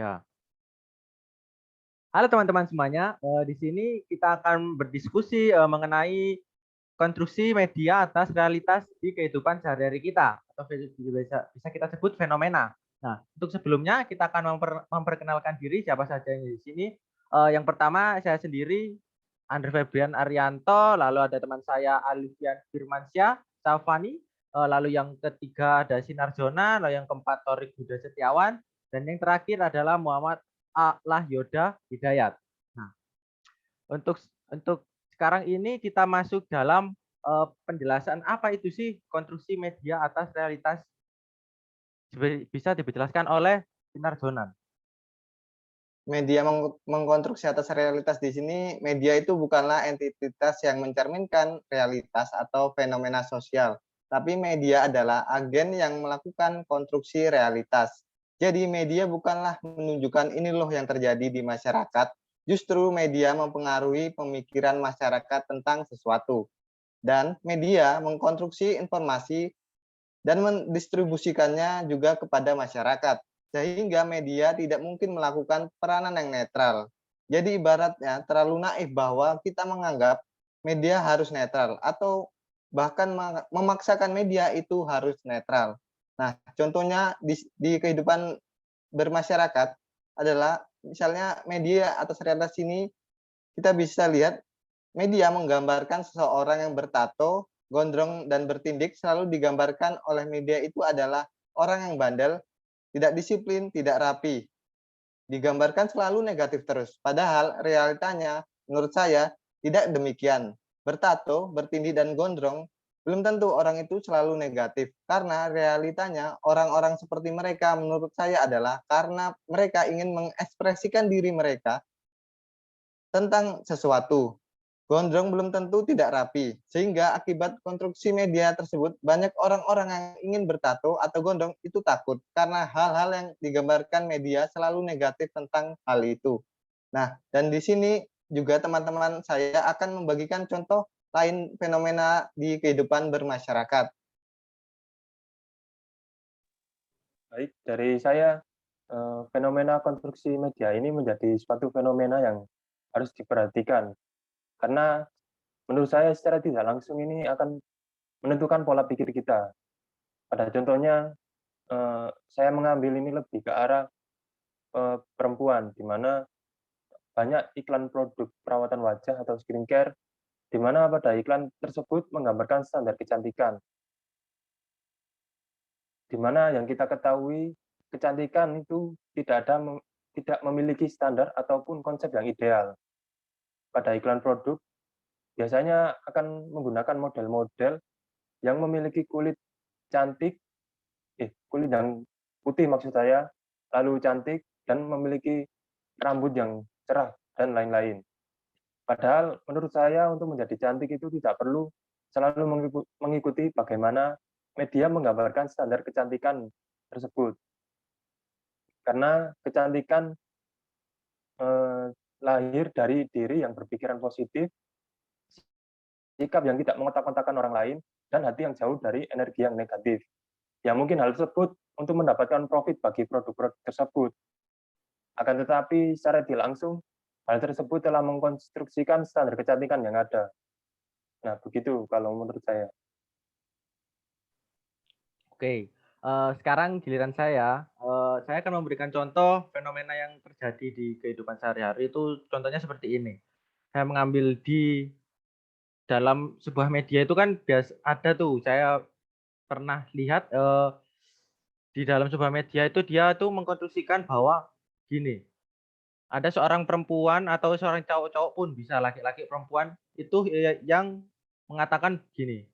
Ya. Halo teman-teman semuanya, di sini kita akan berdiskusi mengenai konstruksi media atas realitas di kehidupan sehari-hari kita, atau bisa kita sebut fenomena. Nah, untuk sebelumnya kita akan memperkenalkan diri siapa saja yang di sini. Yang pertama saya sendiri, Andre Febrian Arianto, lalu ada teman saya Alifian Firmansyah, Safani, lalu yang ketiga ada Sinarjona, lalu yang keempat Torik Budha Setiawan, dan yang terakhir adalah Muhammad Allah Yoda Hidayat. Nah, untuk sekarang ini kita masuk dalam penjelasan apa itu sih konstruksi media atas realitas, bisa dijelaskan oleh Sinar Jonan. Media mengkonstruksi atas realitas di sini, media itu bukanlah entitas yang mencerminkan realitas atau fenomena sosial, tapi media adalah agen yang melakukan konstruksi realitas. Jadi media bukanlah menunjukkan ini loh yang terjadi di masyarakat, justru media mempengaruhi pemikiran masyarakat tentang sesuatu. Dan media mengkonstruksi informasi dan mendistribusikannya juga kepada masyarakat, sehingga media tidak mungkin melakukan peranan yang netral. Jadi ibaratnya terlalu naif bahwa kita menganggap media harus netral atau bahkan memaksakan media itu harus netral. Nah, contohnya di kehidupan bermasyarakat adalah misalnya media atas realitas ini kita bisa lihat media menggambarkan seseorang yang bertato, gondrong, dan bertindik selalu digambarkan oleh media itu adalah orang yang bandel, tidak disiplin, tidak rapi. Digambarkan selalu negatif terus. Padahal realitanya menurut saya tidak demikian. Bertato, bertindih, dan gondrong belum tentu orang itu selalu negatif. Karena realitanya orang-orang seperti mereka menurut saya adalah karena mereka ingin mengekspresikan diri mereka tentang sesuatu. Gondrong belum tentu tidak rapi, sehingga akibat konstruksi media tersebut banyak orang-orang yang ingin bertato atau gondrong itu takut karena hal-hal yang digambarkan media selalu negatif tentang hal itu. Nah, dan di sini juga teman-teman saya akan membagikan contoh lain fenomena di kehidupan bermasyarakat. Baik, dari saya, fenomena konstruksi media ini menjadi suatu fenomena yang harus diperhatikan. Karena menurut saya secara tidak langsung ini akan menentukan pola pikir kita. Pada contohnya, saya mengambil ini lebih ke arah perempuan, di mana banyak iklan produk perawatan wajah atau skincare, di mana pada iklan tersebut menggambarkan standar kecantikan, di mana yang kita ketahui kecantikan itu tidak memiliki standar ataupun konsep yang ideal. Pada iklan produk biasanya akan menggunakan model-model yang memiliki cantik, kulit yang putih maksud saya, lalu cantik dan memiliki rambut yang cerah dan lain-lain. Padahal menurut saya untuk menjadi cantik itu tidak perlu selalu mengikuti bagaimana media menggambarkan standar kecantikan tersebut. Karena kecantikan lahir dari diri yang berpikiran positif, sikap yang tidak mengotak-kotakan orang lain, dan hati yang jauh dari energi yang negatif. Ya mungkin hal tersebut untuk mendapatkan profit bagi produk-produk tersebut. Akan tetapi secara tidak langsung, hal tersebut telah mengkonstruksikan standar kecantikan yang ada. Nah, begitu kalau menurut saya. Oke, sekarang giliran saya. Saya akan memberikan contoh fenomena yang terjadi di kehidupan sehari-hari. Itu contohnya seperti ini. Saya mengambil di dalam sebuah media itu kan ada tuh, saya pernah lihat di dalam sebuah media itu dia tuh mengkonstruksikan bahwa gini, ada seorang perempuan atau seorang cowok-cowok pun bisa, laki-laki perempuan itu yang mengatakan gini,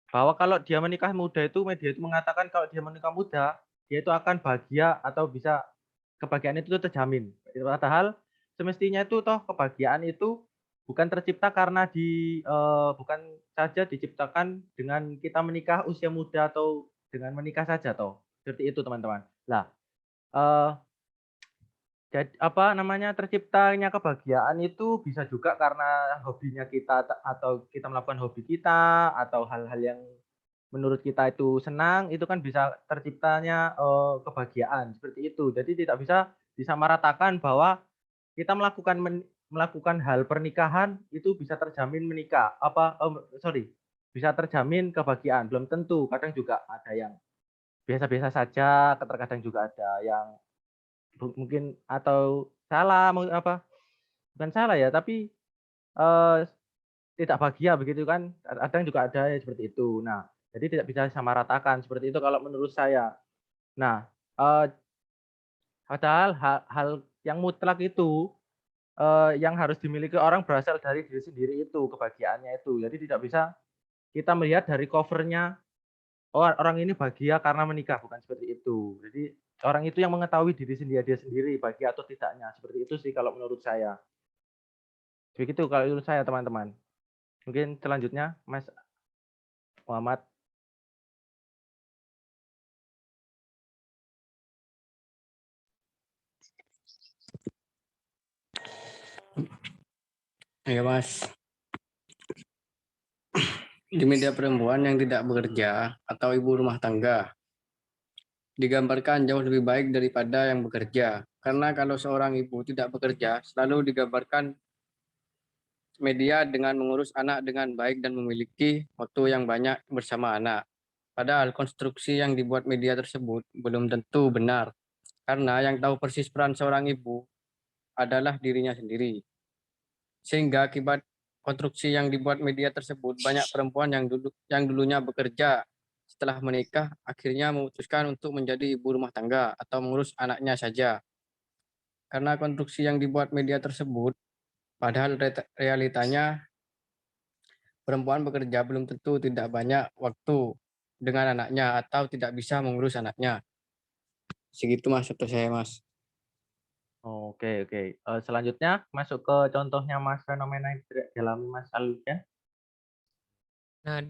bahwa kalau dia menikah muda itu media itu mengatakan kalau dia menikah muda, dia itu akan bahagia atau bisa kebahagiaan itu terjamin. Padahal semestinya itu toh kebahagiaan itu bukan tercipta karena bukan saja diciptakan dengan kita menikah usia muda atau dengan menikah saja toh. Seperti itu teman-teman. Lah, eh, jadi apa namanya, terciptanya kebahagiaan itu bisa juga karena hobinya kita atau kita melakukan hobi kita atau hal-hal yang menurut kita itu senang, itu kan bisa terciptanya kebahagiaan seperti itu. Jadi tidak bisa disamaratakan bahwa kita melakukan hal pernikahan itu bisa terjamin menikah, bisa terjamin kebahagiaan, belum tentu, kadang juga ada yang biasa-biasa saja, terkadang juga ada yang mungkin atau salah, bukan salah ya, tapi, eee, tidak bahagia begitu kan, kadang juga ada yang seperti itu. Nah, jadi tidak bisa disamaratakan, seperti itu kalau menurut saya. Nah, eee, padahal hal yang mutlak itu, yang harus dimiliki orang berasal dari diri sendiri itu, kebahagiaannya itu. Jadi tidak bisa kita melihat dari cover-nya, oh orang ini bahagia karena menikah, bukan seperti itu. Jadi orang itu yang mengetahui diri sendiri dia sendiri bahagia atau tidaknya, seperti itu sih kalau menurut saya. Begitu kalau menurut saya teman-teman. Mungkin selanjutnya Mas Muhammad. Ya Mas, di media perempuan yang tidak bekerja atau ibu rumah tangga digambarkan jauh lebih baik daripada yang bekerja. Karena kalau seorang ibu tidak bekerja, selalu digambarkan media dengan mengurus anak dengan baik dan memiliki waktu yang banyak bersama anak. Padahal konstruksi yang dibuat media tersebut belum tentu benar, karena yang tahu persis peran seorang ibu adalah dirinya sendiri. Sehingga akibat konstruksi yang dibuat media tersebut, banyak perempuan yang dulunya bekerja setelah menikah akhirnya memutuskan untuk menjadi ibu rumah tangga atau mengurus anaknya saja. Karena konstruksi yang dibuat media tersebut, padahal realitanya perempuan bekerja belum tentu tidak banyak waktu dengan anaknya atau tidak bisa mengurus anaknya. Segitu Mas, atau saya Mas. Oke oke. Selanjutnya masuk ke contohnya Mas, fenomena yang dialami Mas Alfian. Nah,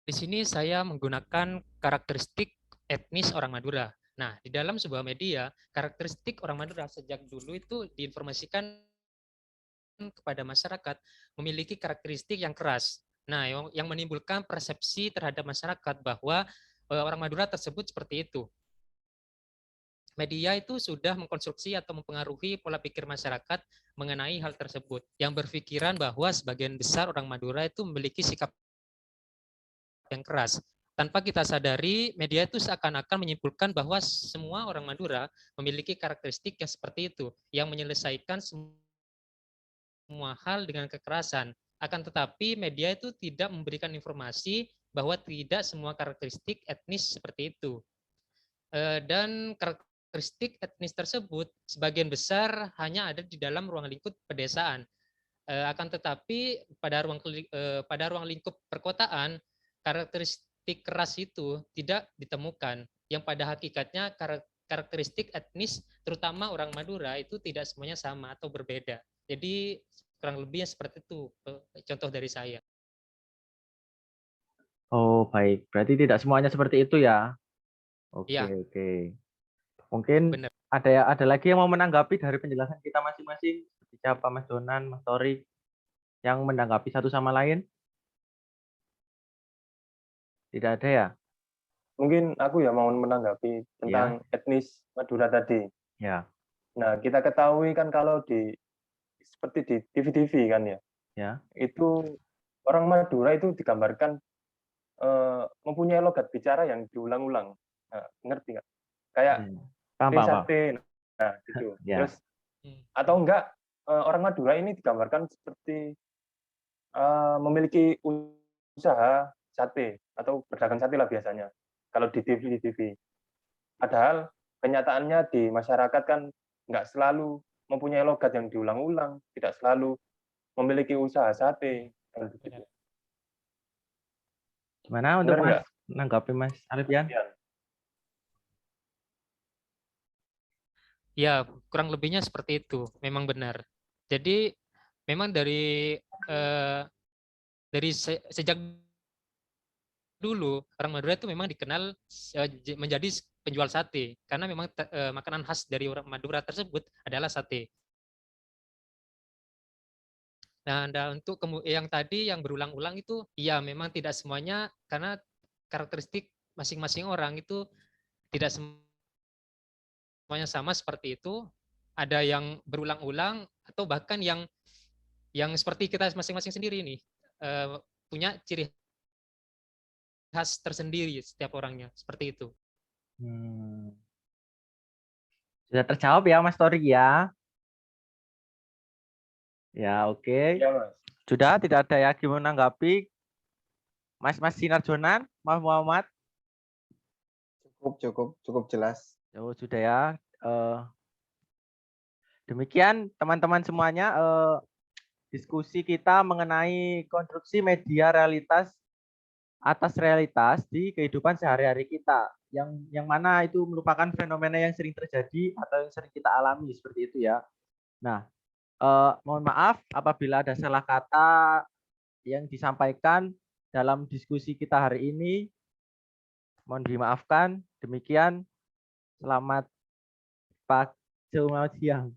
di sini saya menggunakan karakteristik etnis orang Madura. Nah, di dalam sebuah media, karakteristik orang Madura sejak dulu itu diinformasikan kepada masyarakat memiliki karakteristik yang keras. Nah, yang menimbulkan persepsi terhadap masyarakat bahwa orang Madura tersebut seperti itu. Media itu sudah mengkonstruksi atau mempengaruhi pola pikir masyarakat mengenai hal tersebut, yang berpikiran bahwa sebagian besar orang Madura itu memiliki sikap yang keras. Tanpa kita sadari, media itu seakan-akan menyimpulkan bahwa semua orang Madura memiliki karakteristik yang seperti itu, yang menyelesaikan semua hal dengan kekerasan. Akan tetapi media itu tidak memberikan informasi bahwa tidak semua karakteristik etnis seperti itu. Dan karakteristik etnis tersebut sebagian besar hanya ada di dalam ruang lingkup pedesaan. Akan tetapi pada ruang lingkup perkotaan, karakteristik keras itu tidak ditemukan, yang pada hakikatnya karakteristik etnis terutama orang Madura itu tidak semuanya sama atau berbeda. Jadi kurang lebihnya seperti itu contoh dari saya. Oh, baik. Berarti tidak semuanya seperti itu ya? Oke Ya, oke. Mungkin benar. ada lagi yang mau menanggapi dari penjelasan kita masing-masing? Seperti siapa Mas Donan, Mas Tori, yang menanggapi satu sama lain? Tidak ada ya? Mungkin aku ya mau menanggapi Ya, tentang etnis Madura tadi. ya, Nah, kita ketahui kan kalau seperti di TV-TV kan ya, ya. itu orang Madura itu digambarkan mempunyai logat bicara yang diulang-ulang. Nah, ngerti nggak? Kayak Hmm. Paham, paham, paham. sate, nah gitu. Ya. Terus atau enggak orang Madura ini digambarkan seperti memiliki usaha sate atau pedagang sate lah biasanya kalau di TV. Padahal kenyataannya di masyarakat kan nggak selalu mempunyai logat yang diulang-ulang, tidak selalu memiliki usaha sate. Gimana untuk Benar Mas nggak? menanggapi Mas Alfian? Ya, kurang lebihnya seperti itu. Memang benar. Jadi memang dari sejak dulu orang Madura itu memang dikenal menjadi penjual sate karena memang makanan khas dari orang Madura tersebut adalah sate. Nah, untuk yang tadi yang berulang-ulang itu, ya memang tidak semuanya karena karakteristik masing-masing orang itu tidak semuanya sama seperti itu, ada yang berulang-ulang atau bahkan yang seperti kita masing-masing sendiri nih punya ciri khas tersendiri setiap orangnya, seperti itu. Sudah terjawab ya Mas Tori ya? Ya, oke. Ya, Mas. Sudah, tidak ada yang mau menanggapi? Mas Sinarjonan, Mas Muhammad? Cukup jelas. Oh, sudah ya. Demikian teman-teman semuanya diskusi kita mengenai konstruksi media realitas atas realitas di kehidupan sehari-hari kita. Yang mana itu merupakan fenomena yang sering terjadi atau yang sering kita alami seperti itu ya. Nah, mohon maaf apabila ada salah kata yang disampaikan dalam diskusi kita hari ini. Mohon dimaafkan. Demikian. Selamat pagi, selamat siang.